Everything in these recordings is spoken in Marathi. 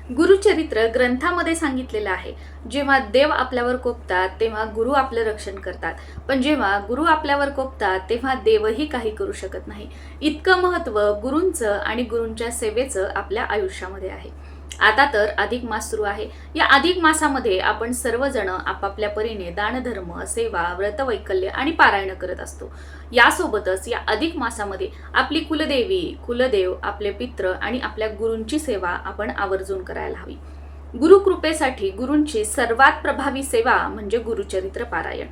गुरुचरित्र ग्रंथामध्ये सांगितलेलं आहे, जेव्हा देव आपल्यावर कोपतात तेव्हा गुरु आपलं रक्षण करतात, पण जेव्हा गुरु आपल्यावर कोपतात तेव्हा देवही काही करू शकत नाही. इतकं महत्त्व गुरूंचं आणि गुरूंच्या सेवेचं आपल्या आयुष्यामध्ये आहे. आता तर अधिक मास सुरू आहे. या अधिक मासामध्ये आपण सर्वजण आपापल्या परीने दानधर्म, सेवा, व्रतवैकल्य आणि पारायण करत असतो. यासोबतच या अधिक मासामध्ये आपली कुलदेवी, कुलदेव, आपले पित्र आणि आपल्या गुरूंची सेवा आपण आवर्जून करायला हवी. गुरुकृपेसाठी गुरूंची सर्वात प्रभावी सेवा म्हणजे गुरुचरित्र पारायण.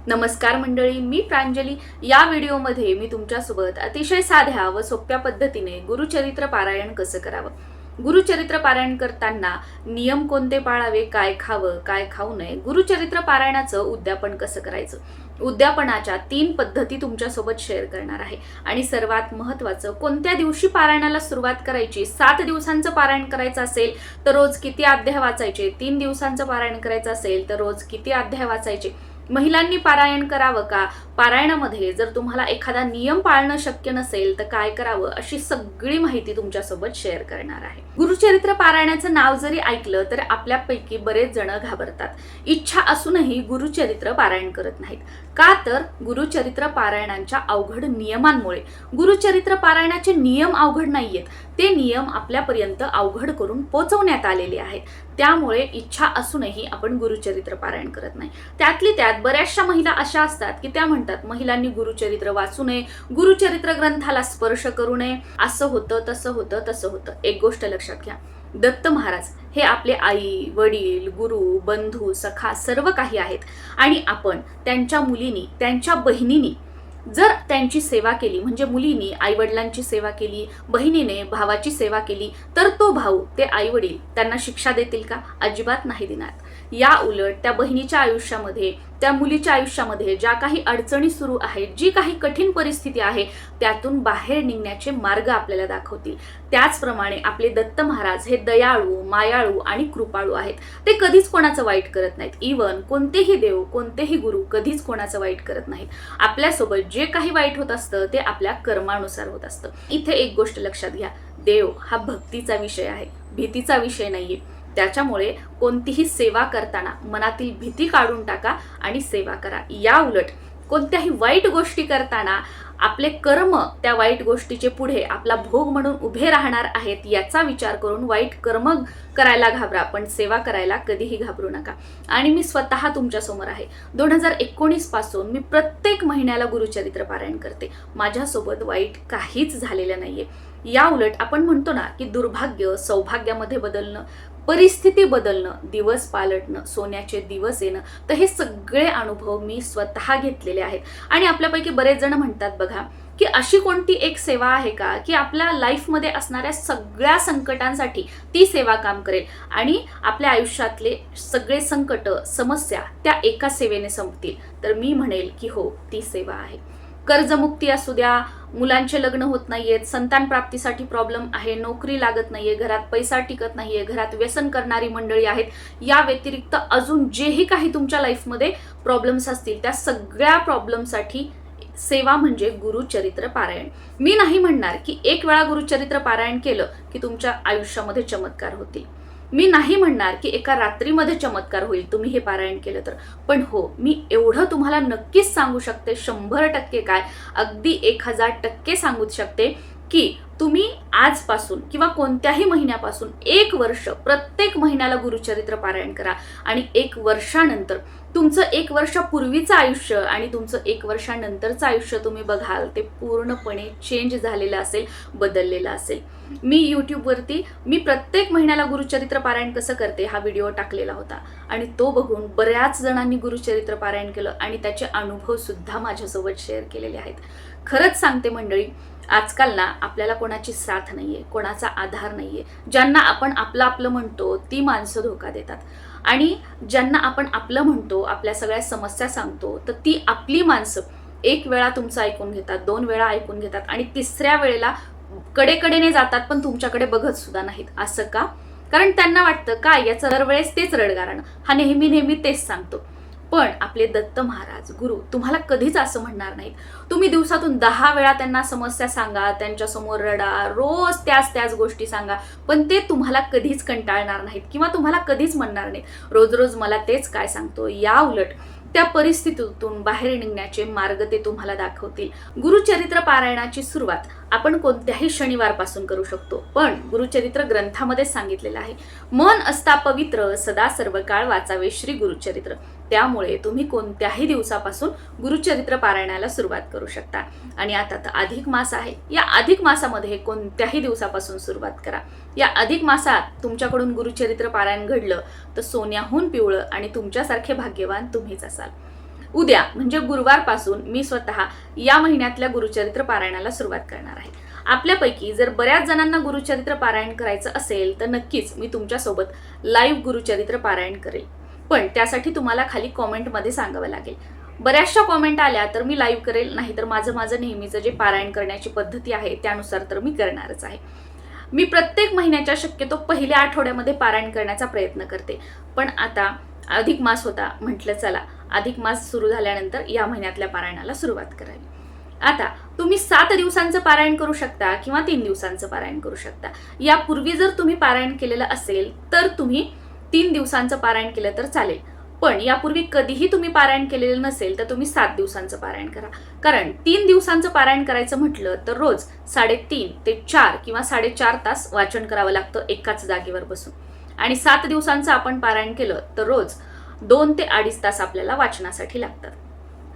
नमस्कार मंडळी, मी प्रांजली. या व्हिडिओमध्ये मी तुमच्यासोबत अतिशय साध्या व सोप्या पद्धतीने गुरुचरित्र पारायण कसं करावं, गुरुचरित्र पारायण करताना नियम कोणते पाळावे, काय खावं काय खाऊ नये, गुरुचरित्र पारायणाचं उद्यापन कसं करायचं, उद्यापनाच्या 3 पद्धती तुमच्यासोबत शेअर करणार आहे. आणि सर्वात महत्त्वाचं, कोणत्या दिवशी पारायणाला सुरुवात करायची. 7 दिवसांचं पारायण करायचं असेल तर रोज किती अध्याय वाचायचे, 3 दिवसांचं पारायण करायचं असेल तर रोज किती अध्याय वाचायचे, महिलांनी पारायण करावं का, पारायणामध्ये जर तुम्हाला एखादा नियम पाळणं शक्य नसेल तर काय करावं, अशी सगळी माहिती तुमच्यासोबत शेअर करणार आहे. गुरुचरित्र पारायणाचं नाव जरी ऐकलं तर आपल्यापैकी बरेच जण घाबरतात. इच्छा असूनही गुरुचरित्र पारायण करत नाहीत. का तर गुरुचरित्र पारायणांच्या अवघड नियमांमुळे. गुरुचरित्र पारायणाचे नियम अवघड नाहीयेत, ते नियम आपल्यापर्यंत अवघड करून पोहोचवण्यात आलेले आहेत. त्यामुळे इच्छा असूनही आपण गुरुचरित्र पारायण करत नाही. त्यातली त्यात बऱ्याचशा महिला अशा असतात की त्या म्हणतात महिलांनी गुरुचरित्र वाचू नये, गुरुचरित्र ग्रंथाला स्पर्श करू नये, असं होतं तसं होतं तसं होतं. एक गोष्ट लक्षात घ्या, दत्त महाराज हे आपले आई, वडील, गुरु, बंधू, सखा सर्व काही आहेत. आणि आपण त्यांच्या मुलीनी, त्यांच्या बहिणीनी जर त्यांची सेवा केली, म्हणजे मुलीनी आई वडिलांची सेवा केली, बहिणीने भावाची सेवा केली, तर तो भाऊ, ते आई वडील त्यांना शिक्षा देतील का? अजिबात नाही देणार. या उलट त्या बहिणीच्या आयुष्यामध्ये, त्या मुलीच्या आयुष्यामध्ये ज्या काही अडचणी सुरू आहेत, जी काही कठीण परिस्थिती आहे, त्यातून बाहेर निघण्याचे मार्ग आपल्याला दाखवतील. त्याचप्रमाणे आपले दत्त महाराज हे दयाळू, मायाळू आणि कृपाळू आहेत. ते कधीच कोणाचं वाईट करत नाहीत. इवन कोणतेही देव, कोणतेही गुरु कधीच कोणाचं वाईट करत नाहीत. आपल्यासोबत जे काही वाईट होत असतं ते आपल्या कर्मानुसार होत असतं. इथे एक गोष्ट लक्षात घ्या, देव हा भक्तीचा विषय आहे, भीतीचा विषय नाहीये. त्याच्यामुळे कोणतीही सेवा करताना मनातील भीती काढून टाका आणि सेवा करा. या उलट कोणत्याही वाईट गोष्टी करताना आपले कर्म त्या वाईट गोष्टीचे पुढे आपला भोग म्हणून उभे राहणार आहेत याचा विचार करून वाईट कर्म करायला घाबरा, पण सेवा करायला कधीही घाबरू नका. आणि मी स्वतः तुमच्या समोर आहे. 2019 पासून मी प्रत्येक महिन्याला गुरुचरित्र पारायण करते. माझ्यासोबत वाईट काहीच झालेलं नाहीये. या उलट आपण म्हणतो ना की दुर्भाग्य सौभाग्यामध्ये बदलणं, परिस्थिती बदलणं, दिवस पालटणं, सोन्याचे दिवस येणं, तर हे सगळे अनुभव मी स्वतः घेतलेले आहेत. आणि आपल्यापैकी बरेच जण म्हणतात बघा की अशी कोणती एक सेवा आहे का की आपल्या लाईफमध्ये असणाऱ्या सगळ्या संकटांसाठी ती सेवा काम करेल आणि आपल्या आयुष्यातले सगळे संकट, समस्या त्या एका सेवेने संपतील. तर मी म्हणेल की हो, ती सेवा आहे. कर्जमुक्ती असू द्या, मुलांचे लग्न होत नाहीयेत, संतान प्राप्तीसाठी प्रॉब्लेम आहे, नोकरी लागत नाहीये, घरात पैसा टिकत नाहीये, घरात व्यसन करणारी मंडळी आहेत, या व्यतिरिक्त अजून जेही काही तुमच्या लाईफमध्ये प्रॉब्लेम्स असतील त्या सगळ्या प्रॉब्लेमसाठी सेवा म्हणजे गुरुचरित्र पारायण. मी नाही म्हणणार की एक वेळा गुरुचरित्र पारायण केलं की तुमच्या आयुष्यामध्ये चमत्कार होतील. मी नाही म्हणणार की एका रात्रीमध्ये चमत्कार होईल तुम्ही हे पारायण केलं तर. पण हो, मी एवढं तुम्हाला नक्कीच सांगू शकते, 100% काय, अगदी 1000% सांगू शकते की तुम्ही आजपासून किंवा कोणत्याही महिन्यापासून 1 वर्ष प्रत्येक महिन्याला गुरुचरित्र पारायण करा. आणि 1 वर्षानंतर तुमचं 1 वर्षापूर्वीचं आयुष्य आणि तुमचं 1 वर्षानंतरचं आयुष्य तुम्ही बघाल ते पूर्णपणे चेंज झालेलं असेल, बदललेलं असेल. मी यूट्यूबवरती मी प्रत्येक महिन्याला गुरुचरित्र पारायण कसं करते हा व्हिडिओ टाकलेला होता आणि तो बघून बऱ्याच जणांनी गुरुचरित्र पारायण केलं आणि त्याचे अनुभव सुद्धा माझ्यासोबत शेअर केलेले आहेत. खरंच सांगते मंडळी, आजकाल ना आपल्याला कोणाची साथ नाहीये, कोणाचा आधार नाहीये. ज्यांना आपण आपलं आपलं म्हणतो ती माणसं धोका देतात आणि ज्यांना आपण आपलं म्हणतो, आपल्या सगळ्या समस्या सांगतो, तर ती आपली माणसं 1 वेळा तुमचं ऐकून घेतात, 2 वेळा ऐकून घेतात आणि 3ऱ्या वेळेला कडेकडेने जातात, पण तुमच्याकडे बघत सुद्धा नाहीत. असं का? कारण त्यांना वाटतं काय याचं दरवेळेस तेच रडगाणं, हा नेहमी नेहमी तेच सांगतो. पण आपले दत्त महाराज गुरु तुम्हाला कधीच असं म्हणणार नाहीत. तुम्ही दिवसातून 10 वेळा त्यांना समस्या सांगा, त्यांच्या समोर रडा, रोज त्याच गोष्टी सांगा, पण ते तुम्हाला कधीच कंटाळणार नाहीत किंवा तुम्हाला कधीच म्हणणार नाहीत रोज रोज मला तेच काय सांगतो. या उलट त्या परिस्थितीतून बाहेर निघण्याचे मार्ग ते तुम्हाला दाखवतील. गुरुचरित्र पारायणाची सुरुवात आपण कोणत्याही शनिवारपासून करू शकतो, पण गुरुचरित्र ग्रंथामध्ये सांगितलेलं आहे, मन असता पवित्र सदा सर्व काळ वाचावे श्री गुरुचरित्र. त्यामुळे तुम्ही कोणत्याही दिवसापासून गुरुचरित्र पारायणाला सुरुवात करू शकता. आणि आता तर अधिक मास आहे, या अधिक मासामध्ये कोणत्याही दिवसापासून सुरुवात करा. या अधिक मासात तुमच्याकडून गुरुचरित्र पारायण घडलं तर सोन्याहून पिवळं आणि तुमच्यासारखे भाग्यवान तुम्हीच असाल. उद्या म्हणजे गुरुवारपासून मी स्वतः या महिन्यातल्या गुरुचरित्र पारायणाला सुरुवात करणार आहे. आपल्यापैकी जर बऱ्याच जणांना गुरुचरित्र पारायण करायचं असेल तर नक्कीच मी तुमच्यासोबत लाईव्ह गुरुचरित्र पारायण करेल, पण त्यासाठी तुम्हाला खाली कॉमेंटमध्ये सांगावं लागेल. बऱ्याचशा कॉमेंट आल्या तर मी लाईव्ह करेल, नाही तर माझं नेहमीचं जे पारायण करण्याची पद्धती आहे त्यानुसार तर मी करणारच आहे. मी प्रत्येक महिन्याच्या शक्यतो पहिल्या आठवड्यामध्ये पारायण करण्याचा प्रयत्न करते, पण आता अधिक मास होता, म्हटलं चला अधिक मास सुरू झाल्यानंतर या महिन्यातल्या पारायणाला सुरुवात करावी. आता तुम्ही 7 दिवसांचं पारायण करू शकता किंवा 3 दिवसांचं पारायण करू शकता. यापूर्वी जर तुम्ही पारायण केलेलं असेल तर तुम्ही 3 दिवसांचं पारायण केलं तर चालेल, पण यापूर्वी कधीही तुम्ही पारायण केलेलं नसेल तर तुम्ही 7 दिवसांचं पारायण करा. कारण 3 दिवसांचं पारायण करायचं म्हटलं तर रोज 3.5 ते 4 किंवा 4.5 तास वाचन करावं लागतं एकाच जागेवर बसून. आणि 7 दिवसांचं आपण पारायण केलं तर रोज 2 ते 2.5 तास आपल्याला वाचनासाठी लागतात.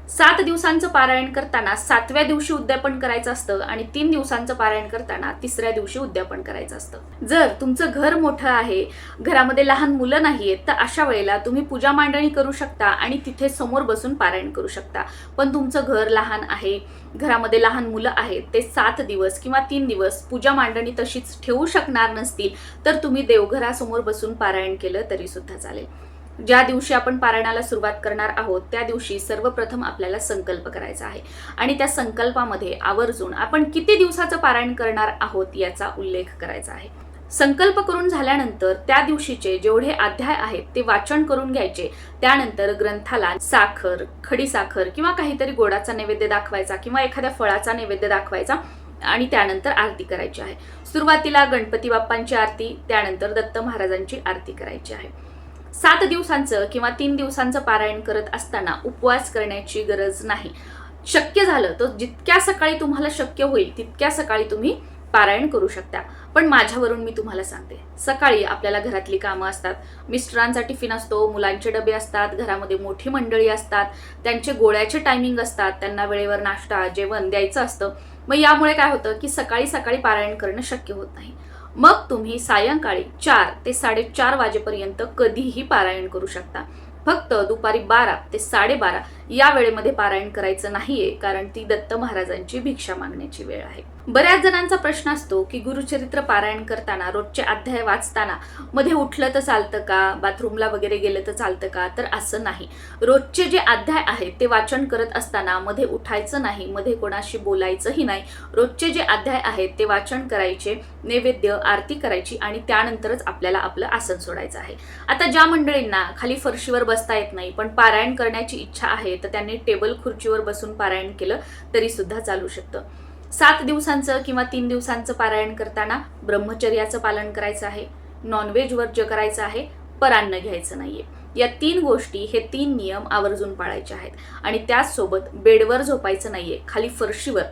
7 दिवसांचं पारायण करताना 7व्या दिवशी उद्यापन करायचं असतं आणि 3 दिवसांचं पारायण करताना 3ऱ्या दिवशी उद्यापन करायचं असतं. जर तुमचं घर मोठं आहे, घरामध्ये लहान मुलं नाहीयेत, तर अशा वेळेला तुम्ही पूजा मांडणी करू शकता आणि तिथे समोर बसून पारायण करू शकता. पण तुमचं घर लहान आहे, घरामध्ये लहान मुलं आहेत, ते 7 दिवस किंवा 3 दिवस पूजा मांडणी तशीच ठेवू शकणार नसतील तर तुम्ही देवघरासमोर बसून पारायण केलं तरी सुद्धा चालेल. ज्या दिवशी आपण पारायणाला सुरुवात करणार आहोत त्या दिवशी सर्वप्रथम आपल्याला संकल्प करायचा आहे आणि त्या संकल्पामध्ये आवर्जून आपण किती दिवसाचं पारायण करणार आहोत याचा उल्लेख करायचा आहे. संकल्प करून झाल्यानंतर त्या दिवशीचे जेवढे अध्याय आहेत ते वाचन करून घ्यायचे. त्यानंतर ग्रंथाला साखर, खडी साखर किंवा काहीतरी गोडाचा नैवेद्य दाखवायचा किंवा एखाद्या फळाचा नैवेद्य दाखवायचा आणि त्यानंतर आरती करायची आहे. सुरुवातीला गणपती बाप्पांची आरती, त्यानंतर दत्त महाराजांची आरती करायची आहे. 7 दिवसांचं किंवा 3 दिवसांचं पारायण करत असताना उपवास करण्याची गरज नाही. शक्य झालं तर जितक्या सकाळी तुम्हाला शक्य होईल तितक्या सकाळी तुम्ही पारायण करू शकता. पण माझ्यावरून मी तुम्हाला सांगते, सकाळी आपल्याला घरातली कामं असतात, मिस्टरांचा टिफिन असतो, मुलांचे डबे असतात, घरामध्ये मोठी मंडळी असतात, त्यांचे गोळ्याचे टायमिंग असतात, त्यांना वेळेवर नाश्ता जेवण द्यायचं असतं. मग यामुळे काय होतं की सकाळी पारायण करणं शक्य होत नाही. मग तुम्ही सायंकाळी 4 ते 4:30 वाजेपर्यंत कधीही पारायण करू शकता. फक्त दुपारी 12 ते 12:30 या वेळेमध्ये पारायण करायचं नाहीये, कारण ती दत्त महाराजांची भिक्षा मागण्याची वेळ आहे. बऱ्याच जणांचा प्रश्न असतो की गुरुचरित्र पारायण करताना रोजचे अध्याय वाचताना मध्ये उठलं तर चालतं का, बाथरूमला वगैरे गेलं तर चालतं का? तर असं नाही. रोजचे जे अध्याय आहेत ते वाचन करत असताना मध्ये उठायचं नाही, मध्ये कोणाशी बोलायचंही नाही. रोजचे जे अध्याय आहेत ते वाचन करायचे, नैवेद्य आरती करायची आणि त्यानंतरच आपल्याला आपलं आसन सोडायचं आहे. आता ज्या मंडळींना खाली फरशीवर बसता येत नाही पण पारायण करण्याची इच्छा आहे तर त्यांनी टेबल खुर्चीवर बसून पारायण केलं तरी सुद्धा चालू शकतं. 7 दिवसांचं किंवा 3 दिवसांचं पारायण करताना ब्रह्मचर्याचं पालन करायचं आहे, नॉनव्हेज वर्ज्य करायचं आहे, परान्न घ्यायचं नाहीये. या 3 गोष्टी, हे 3 नियम आवर्जून पाळायचे आहेत. आणि त्याचसोबत बेडवर झोपायचं नाहीये, खाली फरशीवर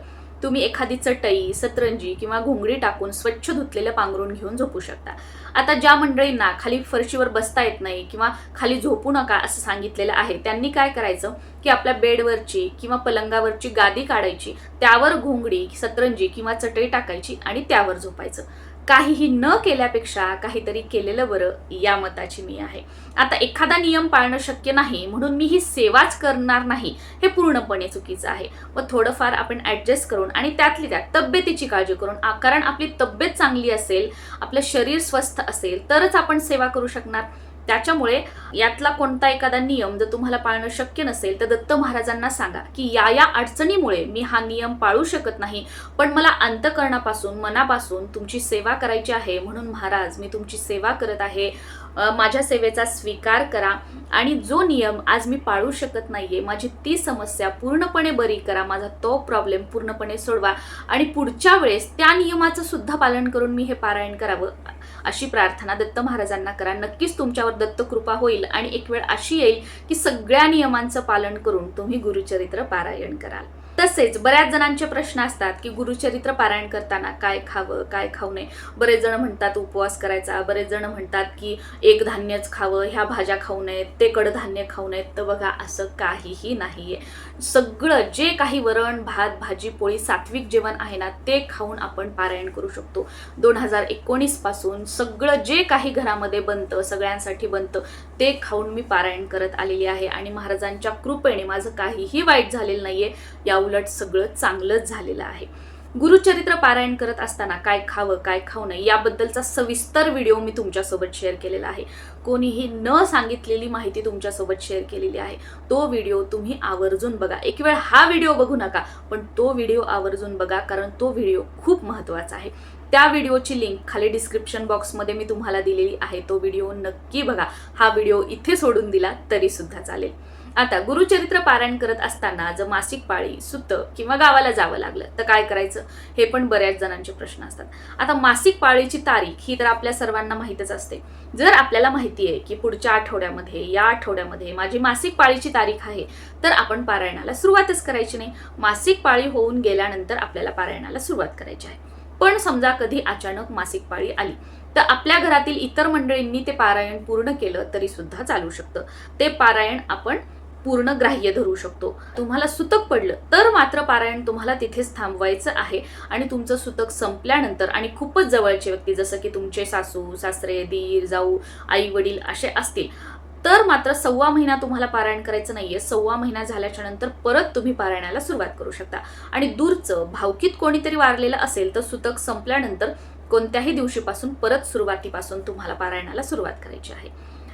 तुम्ही एखादी चटई, सतरंजी किंवा घोंगडी टाकून स्वच्छ धुतलेलं पांघरून घेऊन झोपू शकता. आता ज्या मंडळींना खाली फरशीवर बसता येत नाही किंवा खाली झोपू नका असं सांगितलेलं आहे, त्यांनी काय करायचं की आपल्या बेडवरची किंवा पलंगावरची गादी काढायची, त्यावर घोंगडी, सतरंजी किंवा चटई टाकायची आणि त्यावर झोपायचं. काहीही न केल्यापेक्षा काहीतरी केलेलं बरं, या मताची मी आहे. आता एखादा नियम पाळणं शक्य नाही म्हणून मी ही सेवाच करणार नाही, हे पूर्णपणे चुकीचं आहे. व थोडंफार आपण ॲडजस्ट करून आणि त्यातली त्यात तब्येतीची काळजी करून, कारण आपली तब्येत चांगली असेल, आपलं शरीर स्वस्थ असेल तरच आपण सेवा करू शकणार. त्याच्यामुळे यातला कोणता एखादा नियम जर तुम्हाला पाळणं शक्य नसेल तर दत्त महाराजांना सांगा की या अडचणीमुळे मी हा नियम पाळू शकत नाही, पण मला अंतःकरणापासून मनापासून तुमची सेवा करायची आहे, म्हणून महाराज मी तुमची सेवा करत आहे, माझ्या सेवेचा स्वीकार करा आणि जो नियम आज मी पाळू शकत नाहीये माझी ती समस्या पूर्णपणे बरी करा, माझा तो प्रॉब्लेम पूर्णपणे सोडवा आणि पुढच्या वेळेस त्या नियमाचं सुद्धा पालन करून मी हे पारायण करावं, अशी प्रार्थना दत्त महाराजांना करा. नक्कीच तुमच्यावर दत्त कृपा होईल आणि एक वेळ अशी येईल की सगळ्या नियमांचं पालन करून तुम्ही गुरुचरित्र पारायण कराल. तसेच बऱ्याच जणांचे प्रश्न असतात की गुरुचरित्र पारायण करताना काय खावं काय खाऊ नये. बरेच जण म्हणतात उपवास करायचा, बरेच जण म्हणतात की एक धान्यच खावं, ह्या भाज्या खाऊ नयेत, ते कडधान्य खाऊ नयेत. तर बघा असं काहीही नाहीये. सगळं जे काही वरण भात भाजी पोळी सात्विक जेवण आहे ना ते खाऊन आपण पारायण करू शकतो. 2019 पासून सगळं जे काही घरामध्ये बनतं सगळ्यांसाठी बनतं ते खाऊन मी पारायण करत आलेली आहे आणि महाराजांच्या कृपेने माझं काहीही वाईट झालेलं नाहीये, या उलट सगळं चांगलंच झालेलं आहे. गुरुचरित्र पारायण करत असताना काय खावं काय खाऊ नये याबद्दलचा सविस्तर व्हिडिओ मी तुमच्यासोबत शेअर केलेला आहे. कोणीही न सांगितलेली माहिती तुमच्यासोबत शेअर केलेली आहे. तो व्हिडिओ तुम्ही आवर्जून बघा. एक वेळ हा व्हिडिओ बघू नका, पण तो व्हिडिओ आवर्जून बघा, कारण तो व्हिडिओ खूप महत्त्वाचा आहे. त्या व्हिडिओची लिंक खाली डिस्क्रिप्शन बॉक्समध्ये मी तुम्हाला दिलेली आहे. तो व्हिडिओ नक्की बघा. हा व्हिडिओ इथे सोडून दिला तरी सुद्धा चालेल. आता गुरुचरित्र पारायण करत असताना जर मासिक पाळी सुतं किंवा गावाला जावं लागलं तर काय करायचं, हे पण बऱ्याच जणांचे प्रश्न असतात. आता मासिक पाळीची तारीख ही तर आपल्या सर्वांना माहीतच असते. जर आपल्याला माहिती आहे की पुढच्या आठवड्यामध्ये या आठवड्यामध्ये माझी मासिक पाळीची तारीख आहे तर आपण पारायणाला सुरुवातच करायची नाही. मासिक पाळी होऊन गेल्यानंतर आपल्याला पारायणाला सुरुवात करायची आहे. पण समजा कधी अचानक मासिक पाळी आली तर आपल्या घरातील इतर मंडळींनी ते पारायण पूर्ण केलं तरी सुद्धा चालू शकतं. ते पारायण आपण पूर्ण ग्राह्य धरू शकतो. तुम्हाला सुतक पडलं तर मात्र पारायण तुम्हाला तिथेच थांबवायचं आहे आणि तुमचं सुतक संपल्यानंतर आणि खूपच जवळचे व्यक्ती जसं की तुमचे सासू सासरे दीर जाऊ आई वडील असे असतील तर मात्र 1.25 महिना तुम्हाला पारायण करायचं नाहीये. 1.25 महिना झाल्याच्या नंतर परत तुम्ही पारायणाला सुरुवात करू शकता. आणि दूरचं भावकीत कोणीतरी वारलेलं असेल तर सुतक संपल्यानंतर कोणत्याही दिवशीपासून परत सुरुवातीपासून तुम्हाला पारायणाला सुरुवात करायची आहे.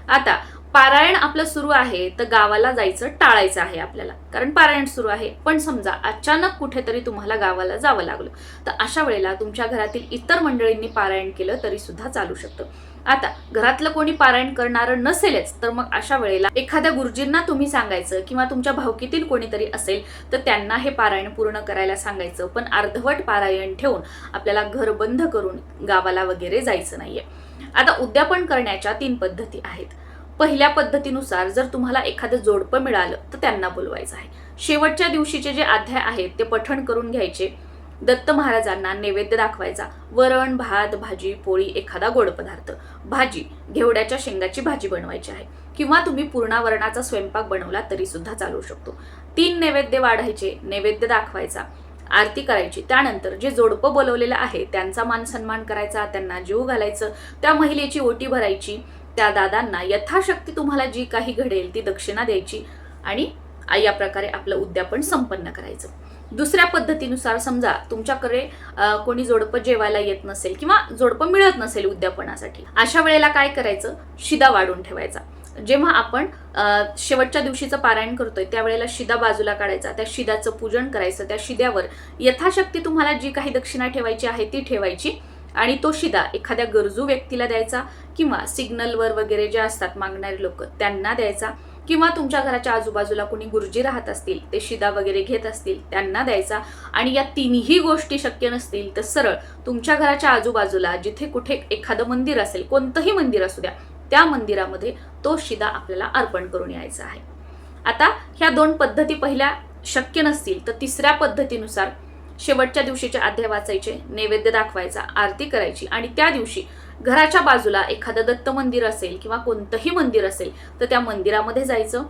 आता पारायण आपलं सुरू आहे तर गावाला जायचं टाळायचं आहे आपल्याला, कारण पारायण सुरू आहे. पण समजा अचानक कुठेतरी तुम्हाला गावाला जावं लागलं तर अशा वेळेला तुमच्या घरातील इतर मंडळींनी पारायण केलं तरी सुद्धा चालू शकतं. आता घरातलं कोणी पारायण करणारं नसेलच तर मग अशा वेळेला एखाद्या गुरुजींना तुम्ही सांगायचं किंवा तुमच्या भावकीतील कोणीतरी असेल तर त्यांना हे पारायण पूर्ण करायला सांगायचं. पण अर्धवट पारायण ठेवून आपल्याला घर बंद करून गावाला वगैरे जायचं नाहीये. आता उद्यापन करण्याच्या 3 पद्धती आहेत. पहिल्या पद्धतीनुसार जर तुम्हाला एखादं जोडपं मिळालं तर त्यांना बोलवायचं आहे. शेवटच्या दिवशीचे जे अध्याय आहेत ते पठण करून घ्यायचे. दत्त महाराजांना नैवेद्य दाखवायचा. वरण भात भाजी पोळी एखादा गोड पदार्थ, भाजी घेवड्याच्या शेंगाची भाजी बनवायची आहे किंवा तुम्ही पूर्णावरणाचा स्वयंपाक बनवला तरी सुद्धा चालू शकतो. 3 नैवेद्य वाढायचे, नैवेद्य दाखवायचा, आरती करायची. त्यानंतर जे जोडपं बोलवलेलं आहे त्यांचा मान सन्मान करायचा, त्यांना जीव घालायचं, त्या महिलेची ओटी भरायची, त्या दादांना यथाशक्ती तुम्हाला जी काही घडेल ती दक्षिणा द्यायची आणि या प्रकारे आपलं उद्यापन संपन्न करायचं. दुसऱ्या पद्धतीनुसार समजा तुमच्याकडे कोणी जोडपं जेवायला येत नसेल किंवा जोडपं मिळत नसेल उद्यापनासाठी, अशा वेळेला काय करायचं, शिदा वाढून ठेवायचा. जेव्हा आपण शेवटच्या दिवशीचं पारायण करतोय त्यावेळेला शिदा बाजूला काढायचा, त्या शिदाचं पूजन करायचं, त्या शिद्यावर यथाशक्ती तुम्हाला जी काही दक्षिणा ठेवायची आहे ती ठेवायची आणि तो शिदा एखाद्या गरजू व्यक्तीला द्यायचा किंवा सिग्नलवर वगैरे जे असतात मागणारे लोक त्यांना द्यायचा किंवा तुमच्या घराच्या आजूबाजूला कोणी गुरुजी राहत असतील ते शिदा वगैरे घेत असतील त्यांना द्यायचा. आणि या 3ही गोष्टी शक्य नसतील तर सरळ तुमच्या घराच्या आजूबाजूला जिथे कुठे एखादं मंदिर असेल, कोणतंही मंदिर असू द्या, त्या मंदिरामध्ये तो शिदा आपल्याला अर्पण करून यायचा आहे. आता ह्या 2 पद्धती पहिल्या शक्य नसतील तर तिसऱ्या पद्धतीनुसार शेवटच्या दिवशीचे अध्याय वाचायचे, नैवेद्य दाखवायचा, आरती करायची आणि त्या दिवशी घराच्या बाजूला एखादं दत्त मंदिर असेल किंवा कोणतंही मंदिर असेल तर त्या मंदिरामध्ये जायचं.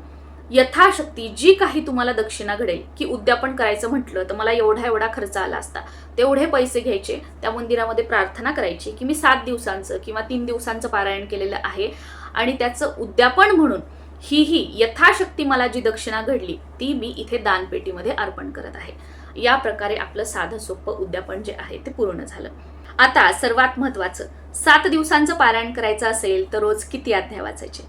यथाशक्ती जी काही तुम्हाला दक्षिणा घडेल की उद्यापन करायचं म्हटलं तर मला एवढा खर्च आला असता, तेवढे पैसे घ्यायचे, त्या मंदिरामध्ये प्रार्थना करायची की मी 7 दिवसांचं किंवा 3 दिवसांचं पारायण केलेलं आहे आणि त्याचं उद्यापन म्हणून ही यथाशक्ती मला जी दक्षिणा घडली ती मी इथे दानपेटीमध्ये अर्पण करत आहे. या प्रकारे आपलं साधं सोपं उद्यापन जे आहे ते पूर्ण झालं. आता सर्वात महत्त्वाचं, 7 दिवसांचं पारायण करायचं असेल तर रोज किती अध्याय वाचायचे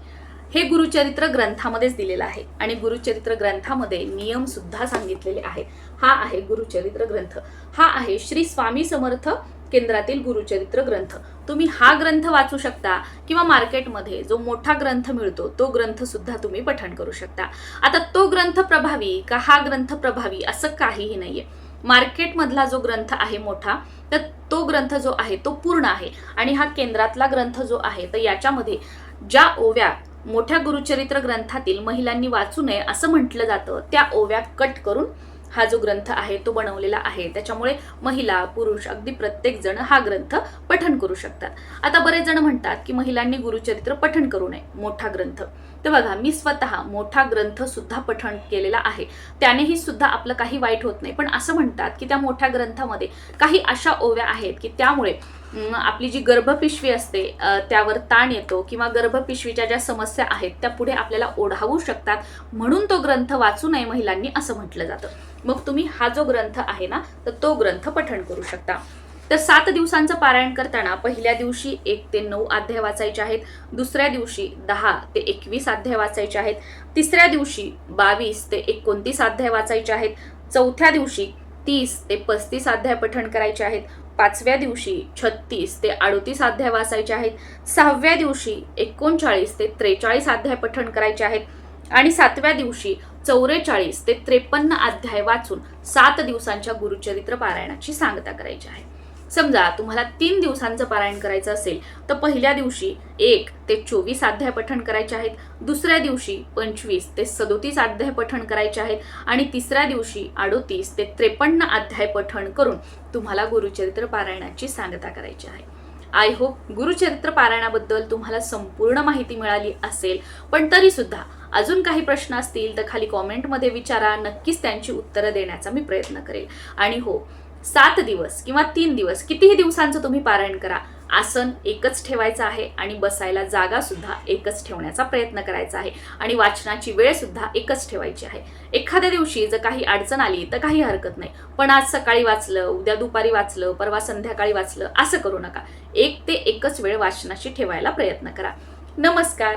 हे गुरुचरित्र ग्रंथामध्येच दिलेलं आहे आणि गुरुचरित्र ग्रंथामध्ये नियम सुद्धा सांगितलेले आहेत. हा आहे गुरुचरित्र ग्रंथ. हा आहे श्री स्वामी समर्थ केंद्रातील गुरुचरित्र ग्रंथ. तुम्ही हा ग्रंथ वाचू शकता किंवा मार्केटमध्ये जो मोठा ग्रंथ मिळतो तो ग्रंथ सुद्धा तुम्ही पठण करू शकता. आता तो ग्रंथ प्रभावी का हा ग्रंथ प्रभावी असं काहीही नाहीये. मार्केटमधला जो ग्रंथ आहे मोठा, तर तो ग्रंथ जो आहे तो पूर्ण आहे आणि हा केंद्रातला ग्रंथ जो आहे तर याच्यामध्ये ज्या ओव्या मोठ्या गुरुचरित्र ग्रंथातील महिलांनी वाचू नये असं म्हटलं जातं त्या ओव्या कट करून हा जो ग्रंथ आहे तो बनवलेला आहे. त्याच्यामुळे महिला पुरुष अगदी प्रत्येक जण हा ग्रंथ पठण करू शकतात. आता बरेच जण म्हणतात की महिलांनी गुरुचरित्र पठण करू नये, मोठा ग्रंथ. तर बघा, मी स्वतः मोठा ग्रंथ सुद्धा पठण केलेला आहे, त्यानेही सुद्धा आपलं काही वाईट होत नाही. पण असं म्हणतात की त्या मोठ्या ग्रंथामध्ये काही अशा ओव्या आहेत की त्यामुळे आपली जी गर्भपिशवी असते त्यावर ताण येतो किंवा गर्भपिशवीच्या ज्या समस्या आहेत त्या पुढे आपल्याला ओढावू शकतात, म्हणून तो ग्रंथ वाचू नये महिलांनी असं म्हटलं जातं. मग तुम्ही हा जो ग्रंथ आहे ना तर तो ग्रंथ पठण करू शकता. तर 7 दिवसांचं पारायण करताना पहिल्या दिवशी 1 ते 9 अध्याय वाचायचे आहेत, दुसऱ्या दिवशी 10 ते 21 अध्याय वाचायचे आहेत, तिसऱ्या दिवशी 22 ते 29 अध्याय वाचायचे आहेत, चौथ्या दिवशी 30 ते 35 अध्याय पठण करायचे आहेत, 5व्या दिवशी 36 ते 38 अध्याय वाचायचे आहेत, 6व्या दिवशी 39 ते 43 अध्याय पठण करायचे आहेत आणि 7व्या दिवशी 44 ते 53 अध्याय वाचून 7 दिवसांच्या गुरुचरित्र पारायणाची सांगता करायची आहे. समजा तुम्हाला 3 दिवसांचं पारायण करायचं असेल तर पहिल्या दिवशी 1 ते 24 अध्याय पठण करायचे आहेत, दुसऱ्या दिवशी 25 ते 37 अध्याय पठण करायचे आहेत आणि तिसऱ्या दिवशी 38 ते 53 अध्याय पठण करून तुम्हाला गुरुचरित्र पारायणाची सांगता करायची आहे. आय होप गुरुचरित्र पारायणाबद्दल तुम्हाला संपूर्ण माहिती मिळाली असेल. पण तरी सुद्धा अजून काही प्रश्न असतील तर खाली कॉमेंटमध्ये विचारा, नक्कीच त्यांची उत्तरं देण्याचा मी प्रयत्न करेल. आणि हो, 7 दिवस किंवा 3 दिवस कितीही दिवसांचं तुम्ही पारायण करा, आसन एकच ठेवायचं आहे आणि बसायला जागा सुद्धा एकच ठेवण्याचा प्रयत्न करायचा आहे आणि वाचनाची वेळ सुद्धा एकच ठेवायची आहे. एखाद्या दिवशी जर काही अडचण आली तर काही हरकत नाही, पण आज सकाळी वाचलं, उद्या दुपारी वाचलं, परवा संध्याकाळी वाचलं असं करू नका. 1 ते 1च वेळ वाचनाची ठेवायला प्रयत्न करा. नमस्कार.